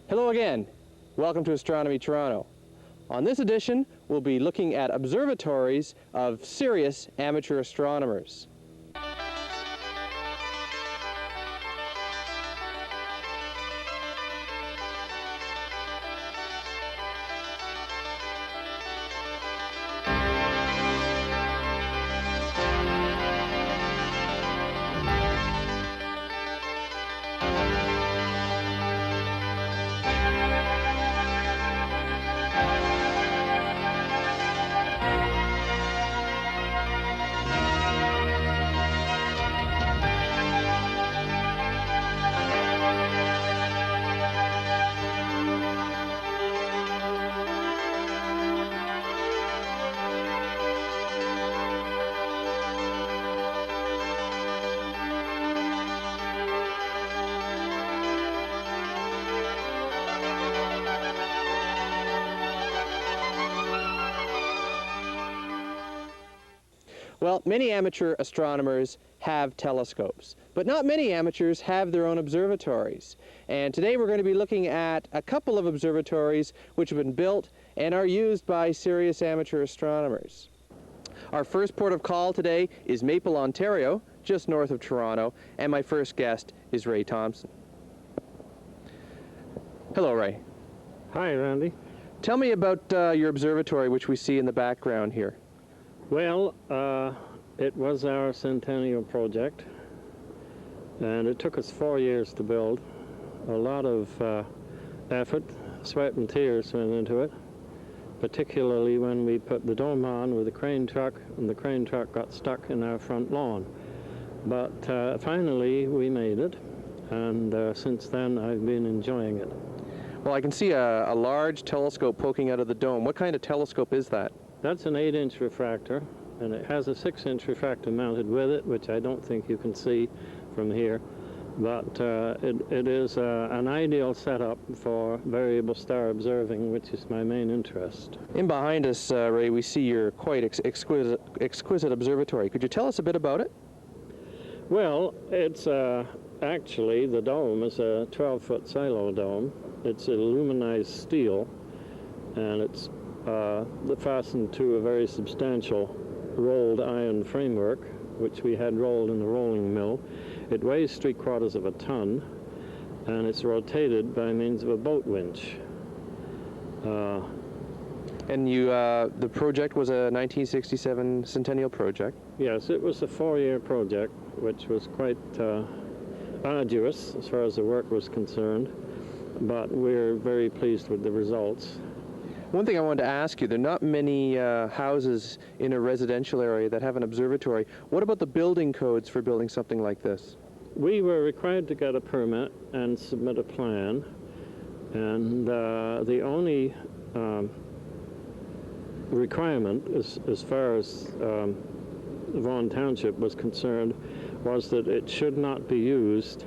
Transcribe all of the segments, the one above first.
Hello again. Welcome to Astronomy Toronto. On this edition, we'll be looking at observatories of serious amateur astronomers. Well, many amateur astronomers have telescopes, but not many amateurs have their own observatories. And today we're going to be looking at a couple of observatories which have been built and are used by serious amateur astronomers. Our first port of call today is Maple, Ontario, just north of Toronto, and my first guest is Ray Thompson. Hello, Ray. Hi, Randy. Tell me about your observatory, which we see in the background here. Well, it was our centennial project, and it took us 4 years to build. A lot of effort, sweat and tears went into it, particularly when we put the dome on with a crane truck, and the crane truck got stuck in our front lawn. But finally, we made it, and since then, I've been enjoying it. Well, I can see a large telescope poking out of the dome. What kind of telescope is that? That's an 8-inch refractor, and it has a 6-inch refractor mounted with it, which I don't think you can see from here. But it is an ideal setup for variable star observing, which is my main interest. In behind us, Ray, we see your quite exquisite observatory. Could you tell us a bit about it? Well, it's actually, the dome is a 12-foot silo dome. It's aluminized steel, and it's fastened to a very substantial rolled iron framework, which we had rolled in the rolling mill. It weighs 3/4 of a ton, and it's rotated by means of a boat winch. And the project was a 1967 centennial project? Yes, it was a 4-year project, which was quite arduous as far as the work was concerned, but we're very pleased with the results. One thing I wanted to ask you, there are not many houses in a residential area that have an observatory. What about the building codes for building something like this? We were required to get a permit and submit a plan, and the only requirement as far as Vaughan Township was concerned was that it should not be used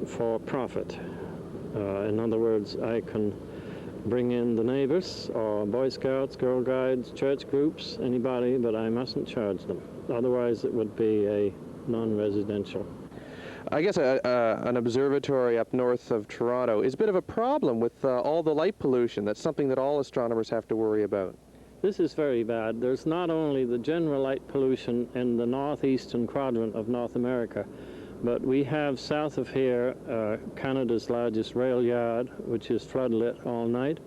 for profit. In other words, I can bring in the neighbors or Boy Scouts, Girl Guides, church groups, anybody, but I mustn't charge them. Otherwise it would be a non-residential. I guess an observatory up north of Toronto is a bit of a problem with all the light pollution. That's something that all astronomers have to worry about. This is very bad. There's not only the general light pollution in the northeastern quadrant of North America, but we have south of here Canada's largest rail yard, which is floodlit all night.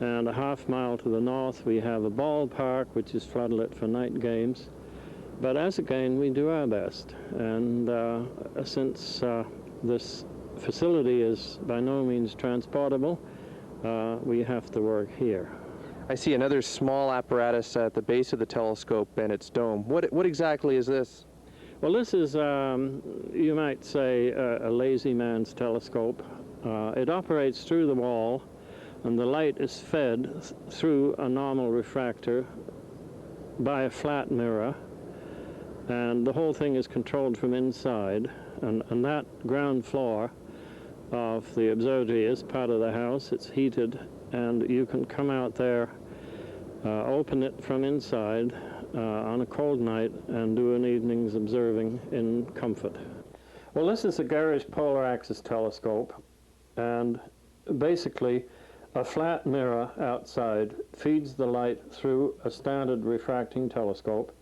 And a half mile to the north, we have a ballpark, which is floodlit for night games. But as again, we do our best. And since this facility is by no means transportable, we have to work here. I see another small apparatus at the base of the telescope and its dome. What exactly is this? Well, this is, you might say, a lazy man's telescope. It operates through the wall, and the light is fed through a normal refractor by a flat mirror, and the whole thing is controlled from inside, and that ground floor of the observatory is part of the house. It's heated, and you can come out there, open it from inside, on a cold night and do an evening's observing in comfort. Well, this is a garish polar axis telescope, and basically a flat mirror outside feeds the light through a standard refracting telescope,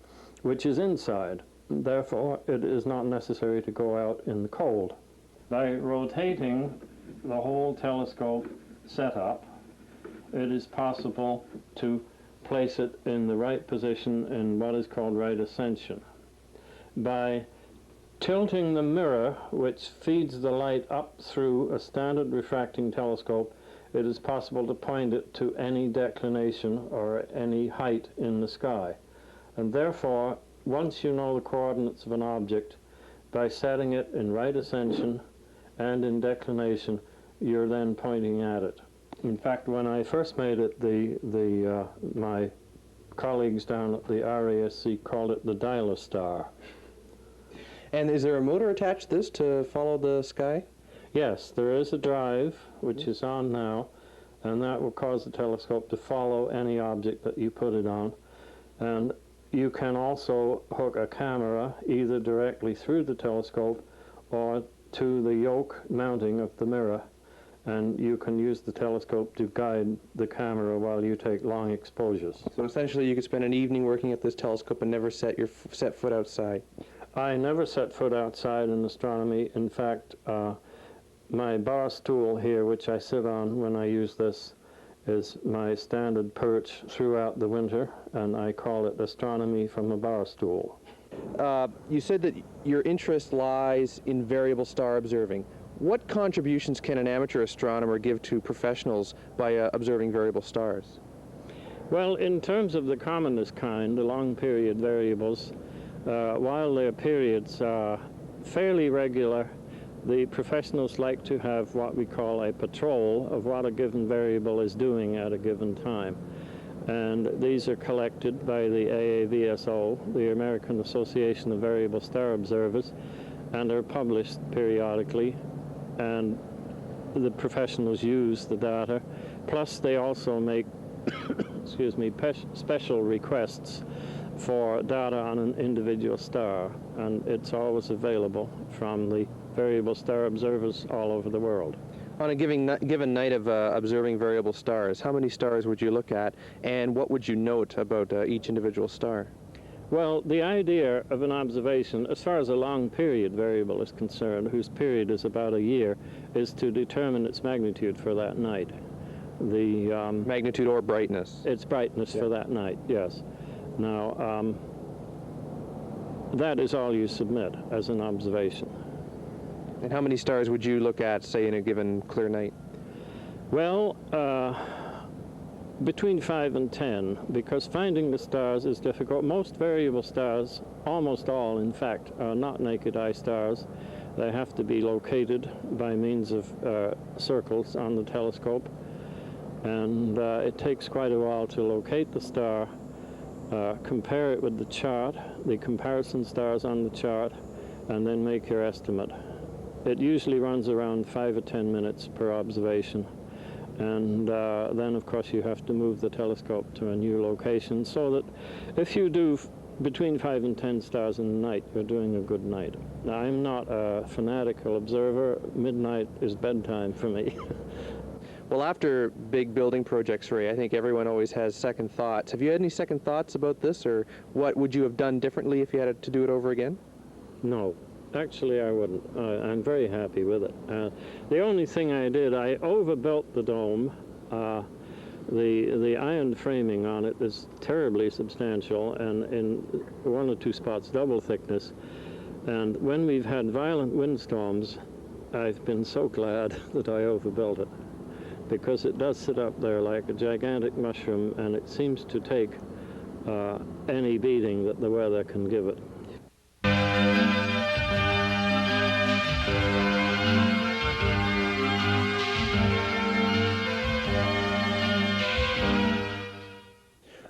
which is inside. Therefore, it is not necessary to go out in the cold. By rotating the whole telescope setup, it is possible to place it in the right position in what is called right ascension. By tilting the mirror, which feeds the light up through a standard refracting telescope, it is possible to point it to any declination or any height in the sky. And therefore, once you know the coordinates of an object, by setting it in right ascension and in declination, you're then pointing at it. In fact, when I first made it, my colleagues down at the RASC called it the dial star. And is there a motor attached to this to follow the sky? Yes, there is a drive, which is on now, and that will cause the telescope to follow any object that you put it on. And you can also hook a camera either directly through the telescope or to the yoke mounting of the mirror, and you can use the telescope to guide the camera while you take long exposures. So essentially you could spend an evening working at this telescope and never set foot outside. I never set foot outside in astronomy. In fact, my bar stool here, which I sit on when I use this, is my standard perch throughout the winter, and I call it astronomy from a bar stool. You said that your interest lies in variable star observing. What contributions can an amateur astronomer give to professionals by observing variable stars? Well, in terms of the commonest kind, the long period variables, while their periods are fairly regular, the professionals like to have what we call a patrol of what a given variable is doing at a given time. And these are collected by the AAVSO, the American Association of Variable Star Observers, and are published periodically. And the professionals use the data. Plus, they also make excuse me, special requests for data on an individual star, and it's always available from the variable star observers all over the world. On a given night of observing variable stars, how many stars would you look at, and what would you note about each individual star? Well, the idea of an observation, as far as a long period variable is concerned, whose period is about a year, is to determine its magnitude for that night. The magnitude or brightness? Its brightness for that night, yes. Now, that is all you submit as an observation. And how many stars would you look at, say, in a given clear night? Well, between 5 and 10, because finding the stars is difficult. Most variable stars, almost all, in fact, are not naked eye stars. They have to be located by means of circles on the telescope. And it takes quite a while to locate the star, compare it with the chart, the comparison stars on the chart, and then make your estimate. It usually runs around 5 or 10 minutes per observation. And then, of course, you have to move the telescope to a new location, so that if you do between 5 and 10 stars in the night, you're doing a good night. Now, I'm not a fanatical observer. Midnight is bedtime for me. Well, after big building projects, Ray, I think everyone always has second thoughts. Have you had any second thoughts about this, or what would you have done differently if you had to do it over again? No. Actually, I wouldn't. I'm very happy with it. The only thing I did, I overbuilt the dome. The iron framing on it is terribly substantial, and in 1 or 2 spots double thickness. And when we've had violent windstorms, I've been so glad that I overbuilt it, because it does sit up there like a gigantic mushroom, and it seems to take any beating that the weather can give it.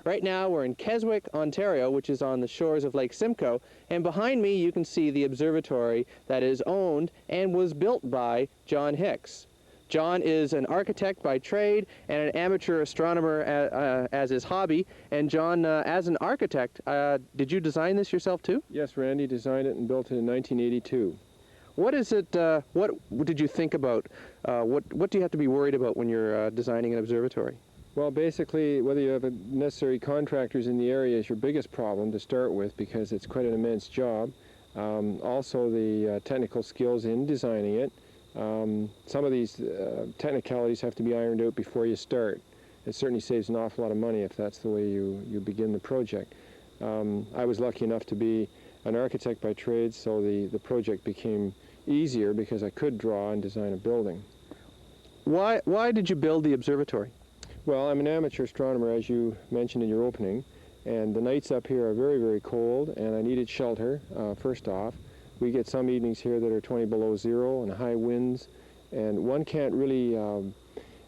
Right now we're in Keswick, Ontario, which is on the shores of Lake Simcoe, and behind me you can see the observatory that is owned and was built by John Hicks. John is an architect by trade and an amateur astronomer as his hobby. And John, as an architect, did you design this yourself too? Yes, Randy designed it and built it in 1982. What is it, what did you think about? What do you have to be worried about when you're designing an observatory? Well, basically, whether you have necessary contractors in the area is your biggest problem to start with, because it's quite an immense job. Also, the technical skills in designing it. Some of these technicalities have to be ironed out before you start. It certainly saves an awful lot of money if that's the way you begin the project. I was lucky enough to be an architect by trade, so the project became easier because I could draw and design a building. Why did you build the observatory? Well, I'm an amateur astronomer, as you mentioned in your opening, and the nights up here are very, very cold, and I needed shelter, first off. We get some evenings here that are 20 below zero and high winds, and one can't really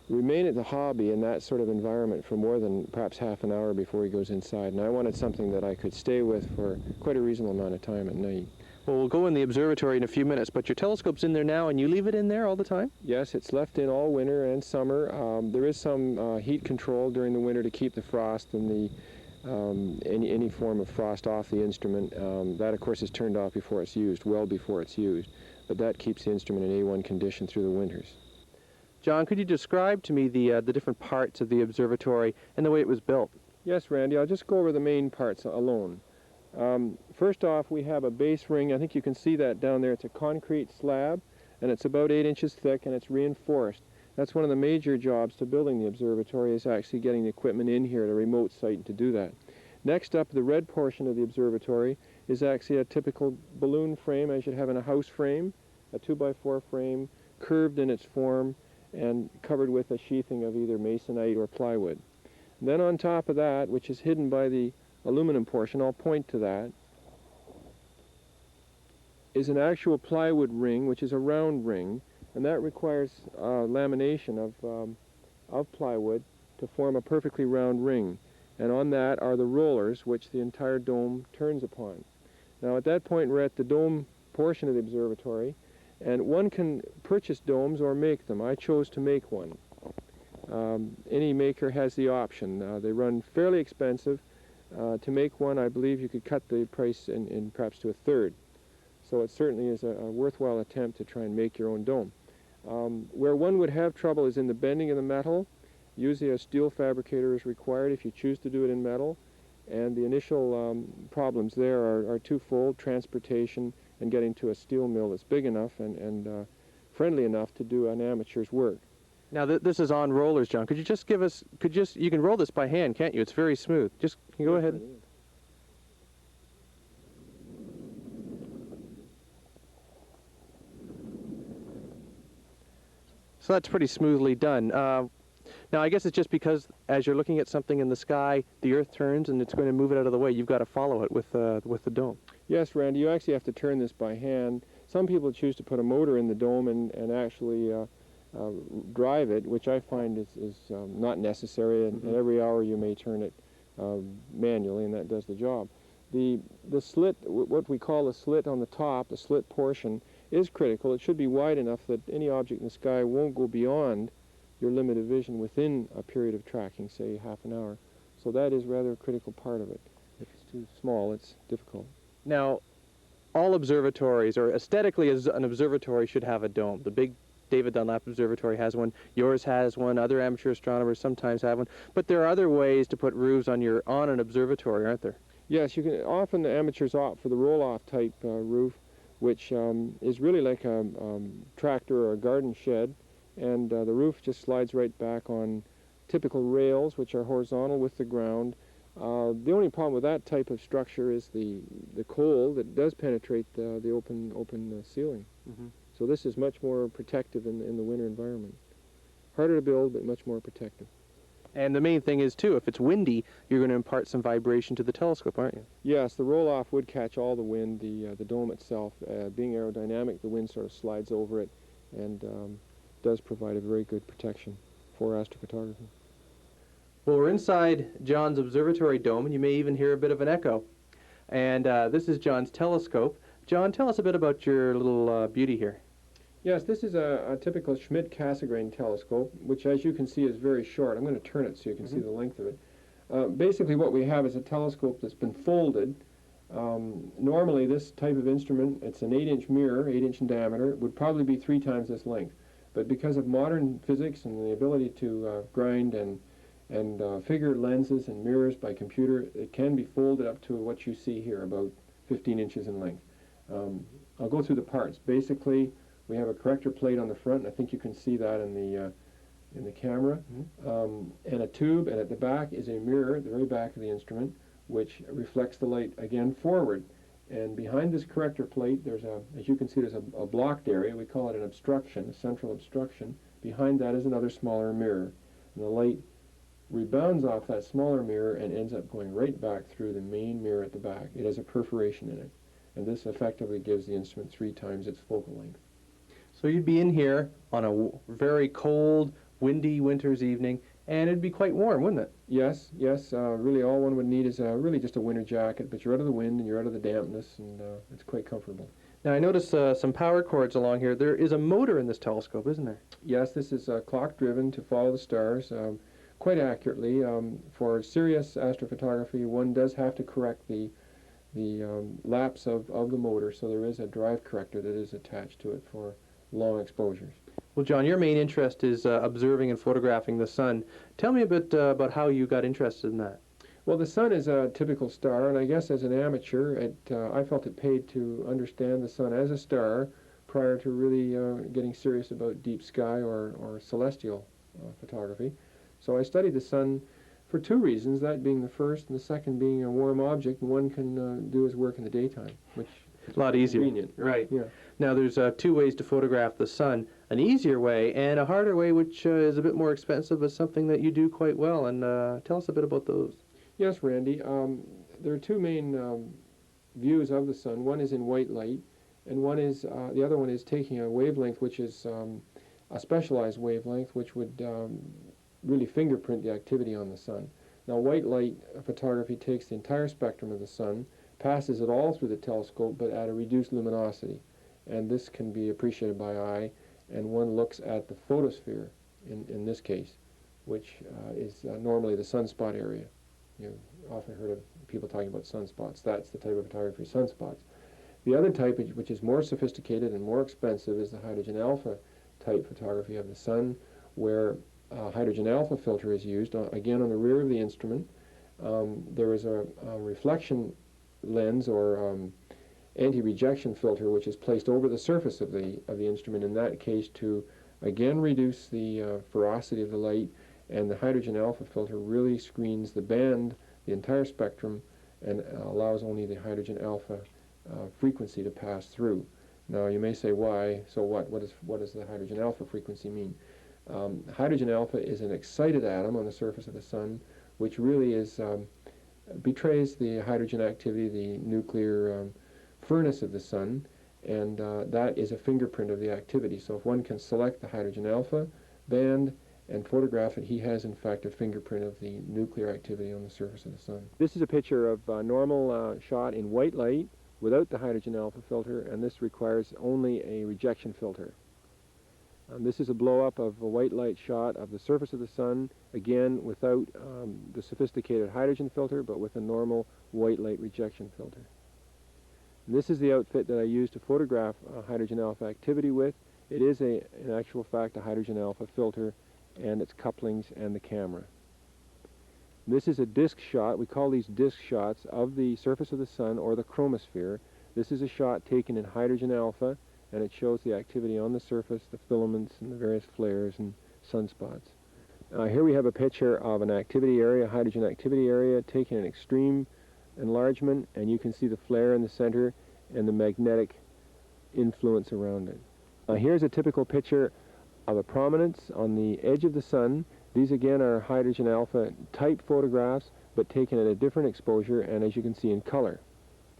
remain at the hobby in that sort of environment for more than perhaps half an hour before he goes inside. And I wanted something that I could stay with for quite a reasonable amount of time at night. Well, we'll go in the observatory in a few minutes, but your telescope's in there now, and you leave it in there all the time? Yes, it's left in all winter and summer. There is some heat control during the winter to keep the frost and the any form of frost off the instrument. That, of course, is turned off before it's used, well before it's used. But that keeps the instrument in A1 condition through the winters. John, could you describe to me the different parts of the observatory and the way it was built? Yes, Randy, I'll just go over the main parts alone. First off, we have a base ring. I think you can see that down there. It's a concrete slab, and it's about 8 inches thick, and it's reinforced. That's one of the major jobs to building the observatory, is actually getting the equipment in here at a remote site to do that. Next up, the red portion of the observatory is actually a typical balloon frame, as you'd have in a house frame, a 2x4 frame, curved in its form, and covered with a sheathing of either masonite or plywood. And then on top of that, which is hidden by the aluminum portion, I'll point to that, is an actual plywood ring, which is a round ring, and that requires lamination of plywood to form a perfectly round ring. And on that are the rollers, which the entire dome turns upon. Now at that point, we're at the dome portion of the observatory, and one can purchase domes or make them. I chose to make one. Any maker has the option. They run fairly expensive. To make one, I believe you could cut the price in perhaps to a third. So it certainly is a worthwhile attempt to try and make your own dome. Where one would have trouble is in the bending of the metal. Usually a steel fabricator is required if you choose to do it in metal. And the initial problems there are twofold: transportation and getting to a steel mill that's big enough and friendly enough to do an amateur's work. Now this is on rollers, John. Could you just give us, you can roll this by hand, can't you? It's very smooth. Just, can you go ahead? So that's pretty smoothly done. Now I guess it's just because as you're looking at something in the sky, the Earth turns and it's going to move it out of the way. You've got to follow it with the dome. Yes, Randy, you actually have to turn this by hand. Some people choose to put a motor in the dome and actually drive it, which I find is not necessary, and every hour you may turn it manually, and that does the job. The slit, what we call the slit on the top, the slit portion, is critical. It should be wide enough that any object in the sky won't go beyond your limit of vision within a period of tracking, say half an hour. So that is rather a critical part of it. If it's too small, it's difficult. Now, all observatories, or aesthetically as an observatory, should have a dome. The big David Dunlap Observatory has one, yours has one, other amateur astronomers sometimes have one, but there are other ways to put roofs on an observatory, aren't there? Yes, you can. Often the amateurs opt for the roll-off type roof, which is really like a tractor or a garden shed, and the roof just slides right back on typical rails, which are horizontal with the ground. The only problem with that type of structure is the cold that does penetrate the open ceiling. So this is much more protective in the winter environment. Harder to build, but much more protective. And the main thing is, too, if it's windy, you're going to impart some vibration to the telescope, aren't you? Yes, the roll-off would catch all the wind. The dome itself, being aerodynamic, the wind sort of slides over it and does provide a very good protection for astrophotography. Well, we're inside John's observatory dome, and you may even hear a bit of an echo. And this is John's telescope. John, tell us a bit about your little beauty here. Yes, this is a typical Schmidt-Cassegrain telescope, which, as you can see, is very short. I'm going to turn it so you can see the length of it. Basically, what we have is a telescope that's been folded Normally, this type of instrument, it's an 8-inch mirror, 8-inch in diameter, would probably be 3 times this length. But because of modern physics and the ability to grind and figure lenses and mirrors by computer, it can be folded up to what you see here, about 15 inches in length. I'll go through the parts. Basically, we have a corrector plate on the front. I think you can see that in the camera, and a tube, and at the back is a mirror at the very back of the instrument, which reflects the light again forward. And behind this corrector plate, there's as you can see, there's a blocked area. We call it an obstruction, a central obstruction. Behind that is another smaller mirror. And the light rebounds off that smaller mirror and ends up going right back through the main mirror at the back. It has a perforation in it. And this effectively gives the instrument 3 times its focal length. So you'd be in here on a very cold, windy winter's evening, and it'd be quite warm, wouldn't it? Yes, yes. Really all one would need is really just a winter jacket, but you're out of the wind and you're out of the dampness, and it's quite comfortable. Now I notice some power cords along here. There is a motor in this telescope, isn't there? Yes, this is clock-driven to follow the stars quite accurately. For serious astrophotography, one does have to correct the lapse of the motor, so there is a drive corrector that is attached to it for long exposures. Well, John, your main interest is observing and photographing the sun. Tell me a bit about how you got interested in that. Well, the sun is a typical star, and I guess as an amateur, I felt it paid to understand the sun as a star prior to really getting serious about deep sky or celestial photography. So I studied the sun for 2 reasons, that being the first, and the second being a warm object, and one can do his work in the daytime, which is a lot easier. Convenient. Right. Yeah. Now, there's 2 ways to photograph the sun, an easier way and a harder way, which is a bit more expensive, but something that you do quite well. And tell us a bit about those. Yes, Randy. There are 2 main views of the sun. One is in white light, and the other one is taking a wavelength which is a specialized wavelength, which would really fingerprint the activity on the sun. Now, white light photography takes the entire spectrum of the sun, passes it all through the telescope, but at a reduced luminosity. And this can be appreciated by eye, and one looks at the photosphere in this case, which is normally the sunspot area. You've often heard of people talking about sunspots. That's the type of photography, sunspots. The other type, which is more sophisticated and more expensive, is the hydrogen alpha type photography of the sun, where a hydrogen alpha filter is used, again on the rear of the instrument. There is a reflection lens or anti-rejection filter which is placed over the surface of the instrument, in that case to again reduce the ferocity of the light, and the hydrogen alpha filter really screens the band, the entire spectrum, and allows only the hydrogen alpha frequency to pass through. Now you may say, why? So what does the hydrogen alpha frequency mean? Hydrogen alpha is an excited atom on the surface of the sun, which really betrays the hydrogen activity, the nuclear furnace of the sun, and that is a fingerprint of the activity. So if one can select the hydrogen alpha band and photograph it, he has in fact a fingerprint of the nuclear activity on the surface of the sun. This is a picture of a normal shot in white light without the hydrogen alpha filter, and this requires only a rejection filter. This is a blow-up of a white light shot of the surface of the sun, again without the sophisticated hydrogen filter, but with a normal white light rejection filter. And this is the outfit that I use to photograph hydrogen alpha activity with. It is, in actual fact, a hydrogen alpha filter and its couplings and the camera. This is a disk shot. We call these disk shots of the surface of the sun or the chromosphere. This is a shot taken in hydrogen alpha, and it shows the activity on the surface, the filaments and the various flares and sunspots. Here we have a picture of an activity area, hydrogen activity area, taken in extreme enlargement, and you can see the flare in the center and the magnetic influence around it. Here's a typical picture of a prominence on the edge of the sun. These again are hydrogen alpha type photographs, but taken at a different exposure, and as you can see in color.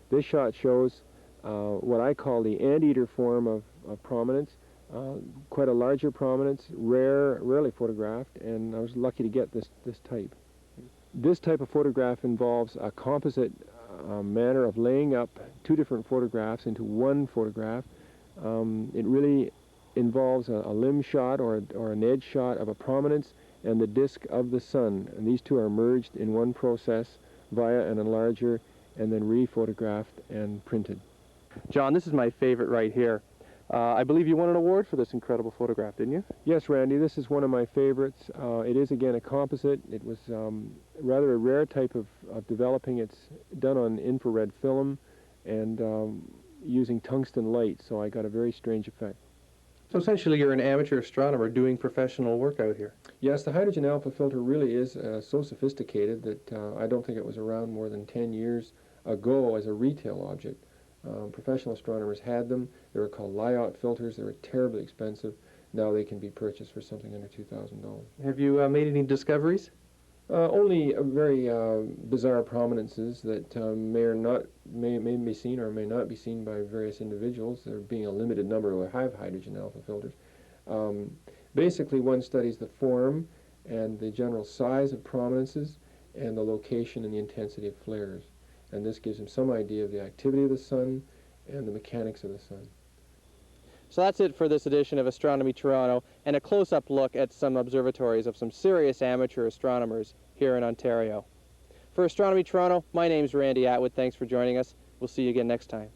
This shot shows what I call the anteater form of prominence, quite a larger prominence, rarely photographed, and I was lucky to get this type. This type of photograph involves a composite manner of laying up 2 different photographs into one photograph. It really involves a limb shot or an edge shot of a prominence and the disk of the sun, and these 2 are merged in one process via an enlarger and then re-photographed and printed. John, this is my favorite right here. I believe you won an award for this incredible photograph, didn't you? Yes, Randy, this is one of my favorites. It is, again, a composite. It was rather a rare type of developing. It's done on infrared film and using tungsten light, so I got a very strange effect. So essentially you're an amateur astronomer doing professional work out here. Yes, the hydrogen alpha filter really is so sophisticated that I don't think it was around more than 10 years ago as a retail object. Professional astronomers had them. They were called Lyot filters. They were terribly expensive. Now they can be purchased for something under $2,000. Have you made any discoveries? Only very bizarre prominences that may be seen or may not be seen by various individuals. There being a limited number who have hydrogen alpha filters. Basically, one studies the form and the general size of prominences and the location and the intensity of flares. And this gives them some idea of the activity of the sun and the mechanics of the sun. So that's it for this edition of Astronomy Toronto, and a close-up look at some observatories of some serious amateur astronomers here in Ontario. For Astronomy Toronto, my name's Randy Attwood. Thanks for joining us. We'll see you again next time.